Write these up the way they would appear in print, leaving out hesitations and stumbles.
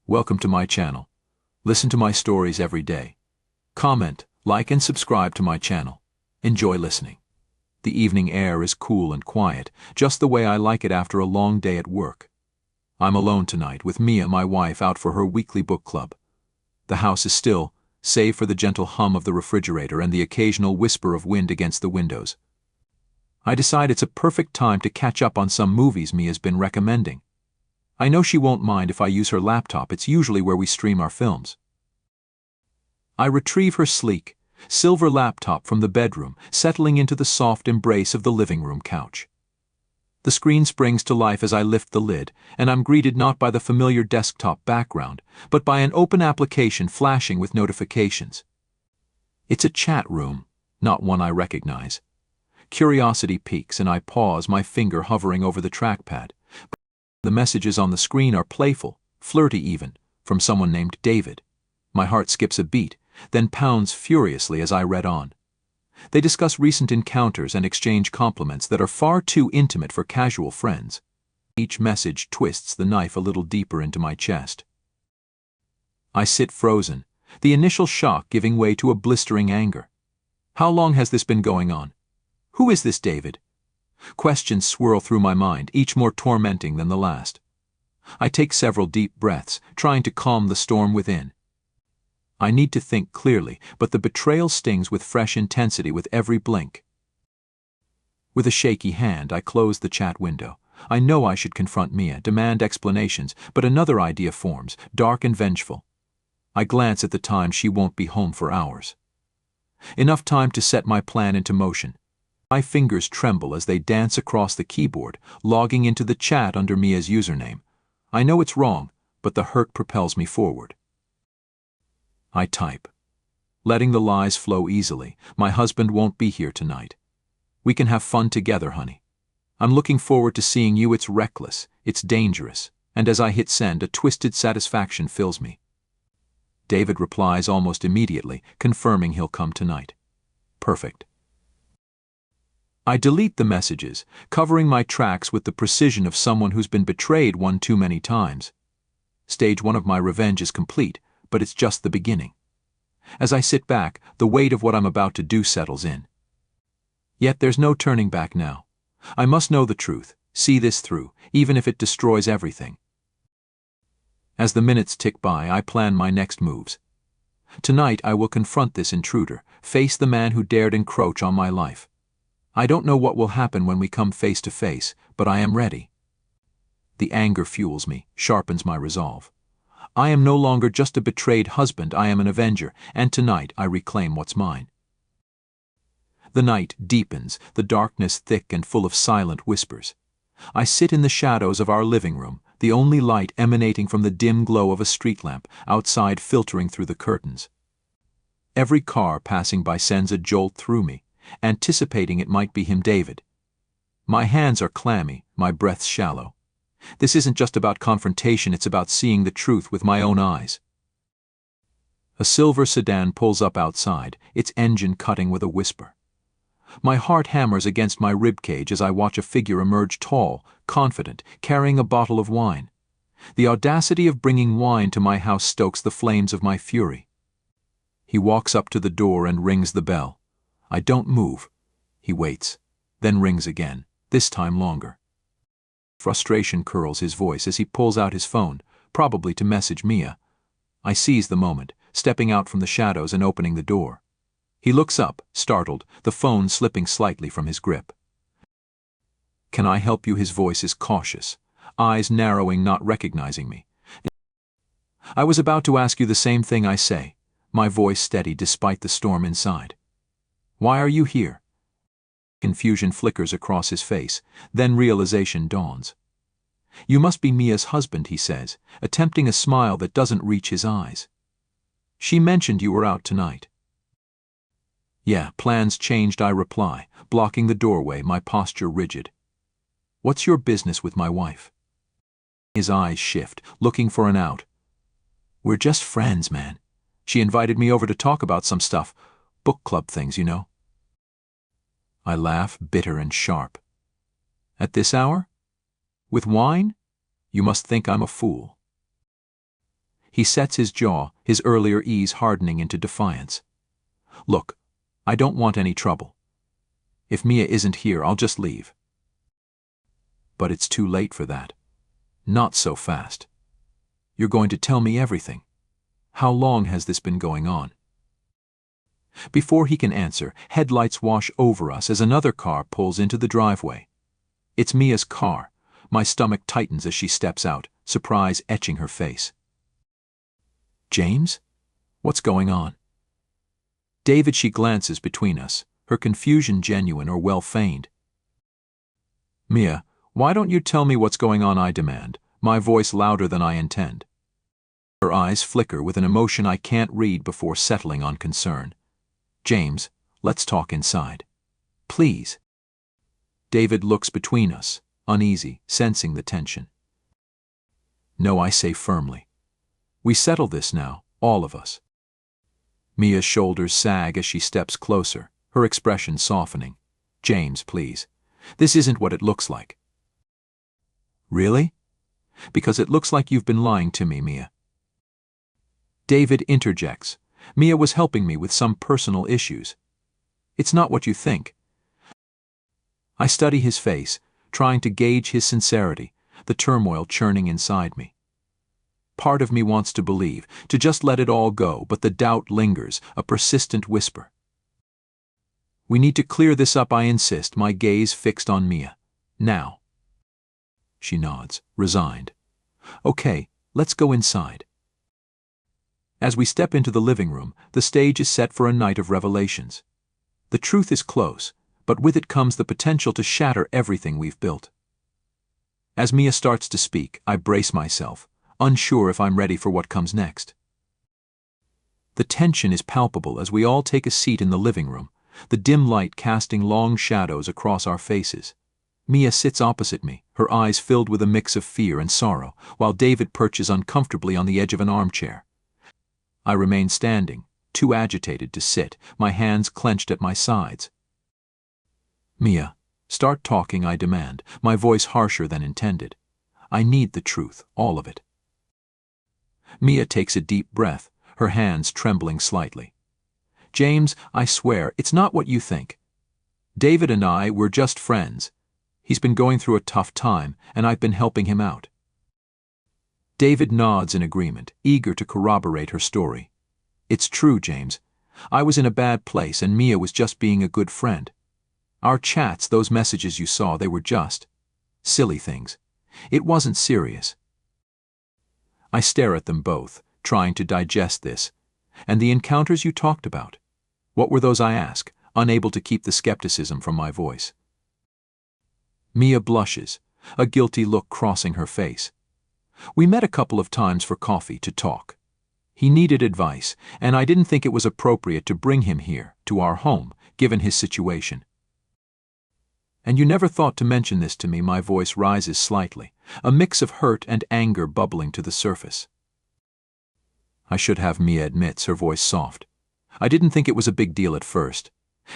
Welcome to my channel. Listen to my stories every day. Comment, like and subscribe to my channel. Enjoy listening. The evening air is cool and quiet, just the way I like it after a long day at work. I'm alone tonight with Mia, my wife, out for her weekly book club. The house is still, save for the gentle hum of the refrigerator and the occasional whisper of wind against the windows. I decide it's a perfect time to catch up on some movies Mia's been recommending. I know she won't mind if I use her laptop. It's usually where we stream our films. I retrieve her sleek, silver laptop from the bedroom, settling into the soft embrace of the living room couch. The screen springs to life as I lift the lid, and I'm greeted not by the familiar desktop background, but by an open application flashing with notifications. It's a chat room, not one I recognize. Curiosity piques and I pause, my finger hovering over the trackpad. The messages on the screen are playful, flirty even, from someone named David. My heart skips a beat, then pounds furiously as I read on. They discuss recent encounters and exchange compliments that are far too intimate for casual friends. Each message twists the knife a little deeper into my chest. I sit frozen, the initial shock giving way to a blistering anger. How long has this been going on? Who is this David? Questions swirl through my mind, each more tormenting than the last. I take several deep breaths, trying to calm the storm within. I need to think clearly, but the betrayal stings with fresh intensity with every blink. With a shaky hand, I close the chat window. I know I should confront Mia, demand explanations, but another idea forms, dark and vengeful. I glance at the time. She won't be home for hours. Enough time to set my plan into motion. My fingers tremble as they dance across the keyboard, logging into the chat under Mia's username. I know it's wrong, but the hurt propels me forward. I type, letting the lies flow easily. My husband won't be here tonight. We can have fun together, honey. I'm looking forward to seeing you. It's reckless, it's dangerous, and as I hit send, a twisted satisfaction fills me. David replies almost immediately, confirming he'll come tonight. Perfect. I delete the messages, covering my tracks with the precision of someone who's been betrayed one too many times. Stage 1 of my revenge is complete, but it's just the beginning. As I sit back, the weight of what I'm about to do settles in. Yet there's no turning back now. I must know the truth, see this through, even if it destroys everything. As the minutes tick by, I plan my next moves. Tonight I will confront this intruder, face the man who dared encroach on my life. I don't know what will happen when we come face to face, but I am ready. The anger fuels me, sharpens my resolve. I am no longer just a betrayed husband, I am an avenger, and tonight I reclaim what's mine. The night deepens, the darkness thick and full of silent whispers. I sit in the shadows of our living room, the only light emanating from the dim glow of a street lamp, outside filtering through the curtains. Every car passing by sends a jolt through me, anticipating it might be him, David. My hands are clammy, my breath shallow. This isn't just about confrontation, it's about seeing the truth with my own eyes. A silver sedan pulls up outside, its engine cutting with a whisper. My heart hammers against my ribcage as I watch a figure emerge, tall, confident, carrying a bottle of wine. The audacity of bringing wine to my house stokes the flames of my fury. He walks up to the door and rings the bell. I don't move. He waits, then rings again, this time longer. Frustration curls his voice as he pulls out his phone, probably to message Mia. I seize the moment, stepping out from the shadows and opening the door. He looks up, startled, the phone slipping slightly from his grip. "Can I help you?" His voice is cautious, eyes narrowing, not recognizing me. "I was about to ask you the same thing," I say, my voice steady despite the storm inside. "Why are you here?" Confusion flickers across his face, then realization dawns. "You must be Mia's husband," he says, attempting a smile that doesn't reach his eyes. "She mentioned you were out tonight." "Yeah, plans changed," I reply, blocking the doorway, my posture rigid. "What's your business with my wife?" His eyes shift, looking for an out. "We're just friends, man. She invited me over to talk about some stuff, book club things, you know." I laugh, bitter and sharp. "At this hour? With wine? You must think I'm a fool." He sets his jaw, his earlier ease hardening into defiance. Look, I don't want any trouble. If Mia isn't here, I'll just leave. But it's too late for that. Not so fast. You're going to tell me everything. How long has this been going on? Before he can answer, headlights wash over us as another car pulls into the driveway. It's Mia's car. My stomach tightens as she steps out, surprise etching her face. James? What's going on? David, she glances between us, her confusion genuine or well-feigned. Mia, why don't you tell me what's going on, I demand, my voice louder than I intend. Her eyes flicker with an emotion I can't read before settling on concern. James, let's talk inside. Please. David looks between us, uneasy, sensing the tension. No, I say firmly. We settle this now, all of us. Mia's shoulders sag as she steps closer, her expression softening. James, please. This isn't what it looks like. Really? Because it looks like you've been lying to me, Mia. David interjects. Mia was helping me with some personal issues. It's not what you think. I study his face, trying to gauge his sincerity, the turmoil churning inside me. Part of me wants to believe, to just let it all go, but the doubt lingers, a persistent whisper. We need to clear this up, I insist, my gaze fixed on Mia. Now. She nods, resigned. Okay, let's go inside. As we step into the living room, the stage is set for a night of revelations. The truth is close, but with it comes the potential to shatter everything we've built. As Mia starts to speak, I brace myself, unsure if I'm ready for what comes next. The tension is palpable as we all take a seat in the living room, the dim light casting long shadows across our faces. Mia sits opposite me, her eyes filled with a mix of fear and sorrow, while David perches uncomfortably on the edge of an armchair. I remain standing, too agitated to sit, my hands clenched at my sides. Mia, start talking, I demand, my voice harsher than intended. I need the truth, all of it. Mia takes a deep breath, her hands trembling slightly. James, I swear, it's not what you think. David and I were just friends. He's been going through a tough time, and I've been helping him out. David nods in agreement, eager to corroborate her story. It's true, James. I was in a bad place, and Mia was just being a good friend. Our chats, those messages you saw, they were just silly things. It wasn't serious. I stare at them both, trying to digest this. And the encounters you talked about? What were those, I ask, unable to keep the skepticism from my voice. Mia blushes, a guilty look crossing her face. We met a couple of times for coffee to talk. He needed advice, and I didn't think it was appropriate to bring him here, to our home, given his situation. And you never thought to mention this to me, my voice rises slightly, a mix of hurt and anger bubbling to the surface. I should have, Mia admits, her voice soft. I didn't think it was a big deal at first.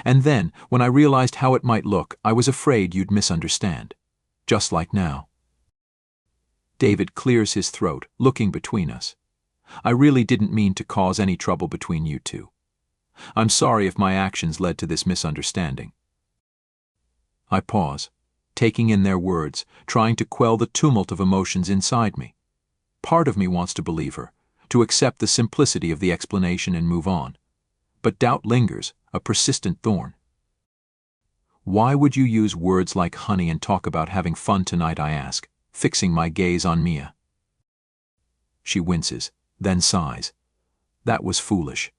And then, when I realized how it might look, I was afraid you'd misunderstand. Just like now. David clears his throat, looking between us. I really didn't mean to cause any trouble between you two. I'm sorry if my actions led to this misunderstanding. I pause, taking in their words, trying to quell the tumult of emotions inside me. Part of me wants to believe her, to accept the simplicity of the explanation and move on. But doubt lingers, a persistent thorn. Why would you use words like honey and talk about having fun tonight, I ask, fixing my gaze on Mia. She winces, then sighs. That was foolish.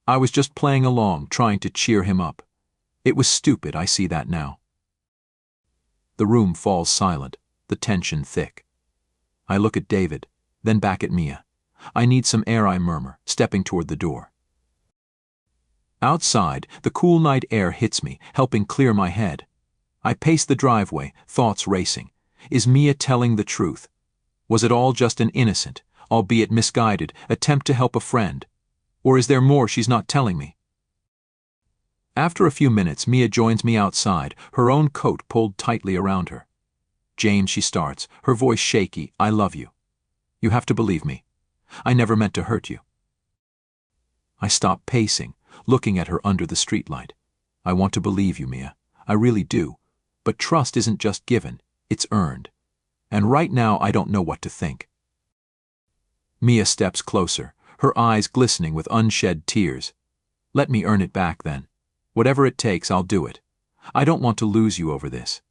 I was just playing along, trying to cheer him up. It was stupid, I see that now. The room falls silent, the tension thick. I look at David, then back at Mia. I need some air, I murmur, stepping toward the door. Outside, the cool night air hits me, helping clear my head. I pace the driveway, thoughts racing. Is Mia telling the truth? Was it all just an innocent, albeit misguided, attempt to help a friend? Or is there more she's not telling me? After a few minutes, Mia joins me outside, her own coat pulled tightly around her. James, she starts, her voice shaky, I love you. You have to believe me. I never meant to hurt you." I stop pacing, looking at her under the streetlight. "I want to believe you, Mia. I really do. But trust isn't just given, it's earned. And right now I don't know what to think." Mia steps closer, her eyes glistening with unshed tears. "Let me earn it back then. Whatever it takes, I'll do it. I don't want to lose you over this."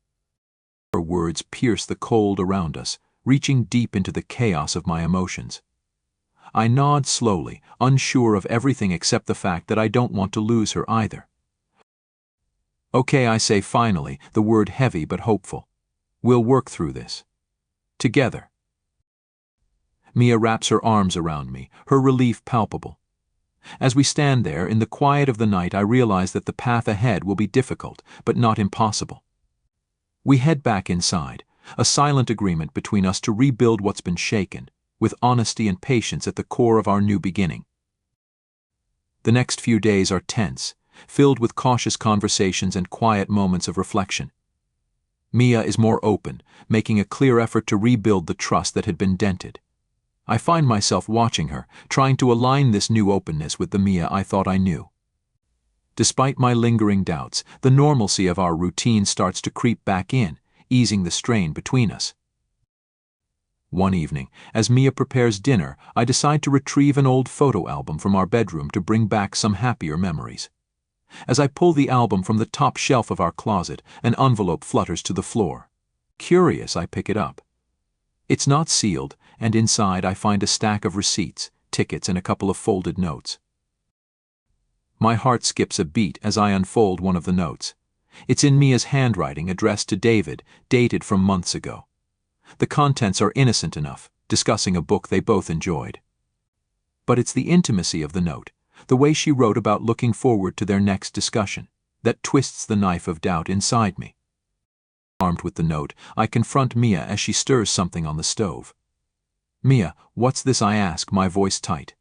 Her words pierce the cold around us, reaching deep into the chaos of my emotions. I nod slowly, unsure of everything except the fact that I don't want to lose her either. "Okay," I say finally, the word heavy but hopeful. "We'll work through this. Together." Mia wraps her arms around me, her relief palpable. As we stand there, in the quiet of the night, I realize that the path ahead will be difficult, but not impossible. We head back inside, a silent agreement between us to rebuild what's been shaken, with honesty and patience at the core of our new beginning. The next few days are tense, filled with cautious conversations and quiet moments of reflection. Mia is more open, making a clear effort to rebuild the trust that had been dented. I find myself watching her, trying to align this new openness with the Mia I thought I knew. Despite my lingering doubts, the normalcy of our routine starts to creep back in, easing the strain between us. One evening, as Mia prepares dinner, I decide to retrieve an old photo album from our bedroom to bring back some happier memories. As I pull the album from the top shelf of our closet, an envelope flutters to the floor. Curious, I pick it up. It's not sealed, and inside I find a stack of receipts, tickets, and a couple of folded notes. My heart skips a beat as I unfold one of the notes. It's in Mia's handwriting, addressed to David, dated from months ago. The contents are innocent enough, discussing a book they both enjoyed. But it's the intimacy of the note, the way she wrote about looking forward to their next discussion, that twists the knife of doubt inside me. Armed with the note, I confront Mia as she stirs something on the stove. "Mia, what's this?" I ask, my voice tight.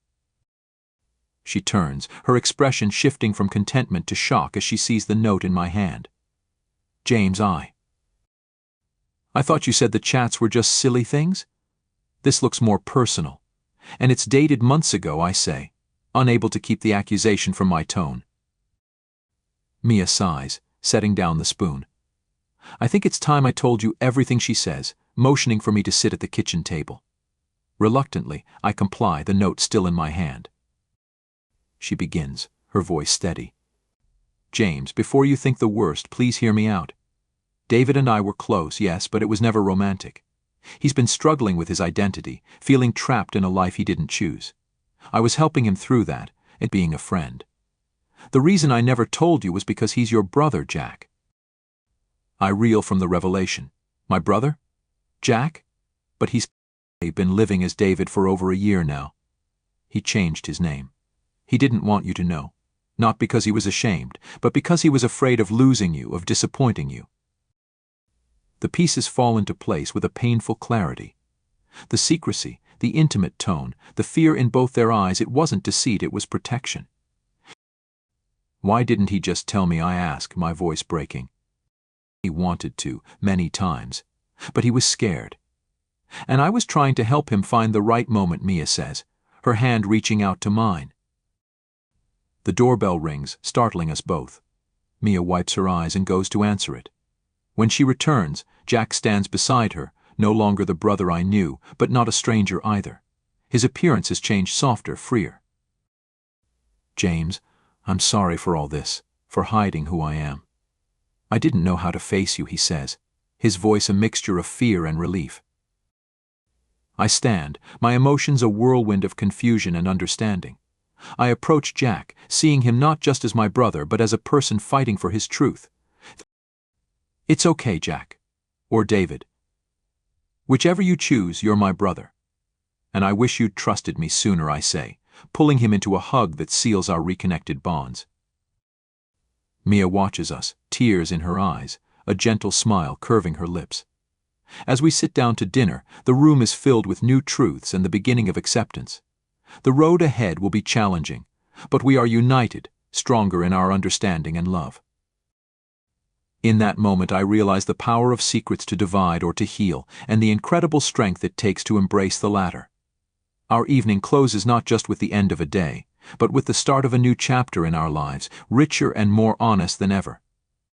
She turns, her expression shifting from contentment to shock as she sees the note in my hand. "James, I thought you said the chats were just silly things? This looks more personal. And it's dated months ago," I say, unable to keep the accusation from my tone. Mia sighs, setting down the spoon. "I think it's time I told you everything," she says, motioning for me to sit at the kitchen table. Reluctantly, I comply, the note still in my hand. She begins, her voice steady. "James, before you think the worst, please hear me out. David and I were close, yes, but it was never romantic. He's been struggling with his identity, feeling trapped in a life he didn't choose. I was helping him through that, and being a friend. The reason I never told you was because he's your brother, Jack." I reel from the revelation. "My brother? Jack? But he's been living as David for over a year now. He changed his name. He didn't want you to know. Not because he was ashamed, but because he was afraid of losing you, of disappointing you." The pieces fall into place with a painful clarity. The secrecy, the intimate tone, the fear in both their eyes, it wasn't deceit, it was protection. "Why didn't he just tell me?" I ask, my voice breaking. He wanted to, many times, but he was scared. And I was trying to help him find the right moment, Mia says, her hand reaching out to mine. The doorbell rings, startling us both. Mia wipes her eyes and goes to answer it. When she returns, Jack stands beside her, no longer the brother I knew, but not a stranger either. His appearance has changed, softer, freer. "James, I'm sorry for all this, for hiding who I am. I didn't know how to face you," he says, his voice a mixture of fear and relief. I stand, my emotions a whirlwind of confusion and understanding. I approach Jack, seeing him not just as my brother, but as a person fighting for his truth. "It's okay, Jack. Or David. Whichever you choose, you're my brother. And I wish you'd trusted me sooner," I say, pulling him into a hug that seals our reconnected bonds. Mia watches us, tears in her eyes, a gentle smile curving her lips. As we sit down to dinner, the room is filled with new truths and the beginning of acceptance. The road ahead will be challenging, but we are united, stronger in our understanding and love. In that moment, I realize the power of secrets to divide or to heal, and the incredible strength it takes to embrace the latter. Our evening closes not just with the end of a day, but with the start of a new chapter in our lives, richer and more honest than ever.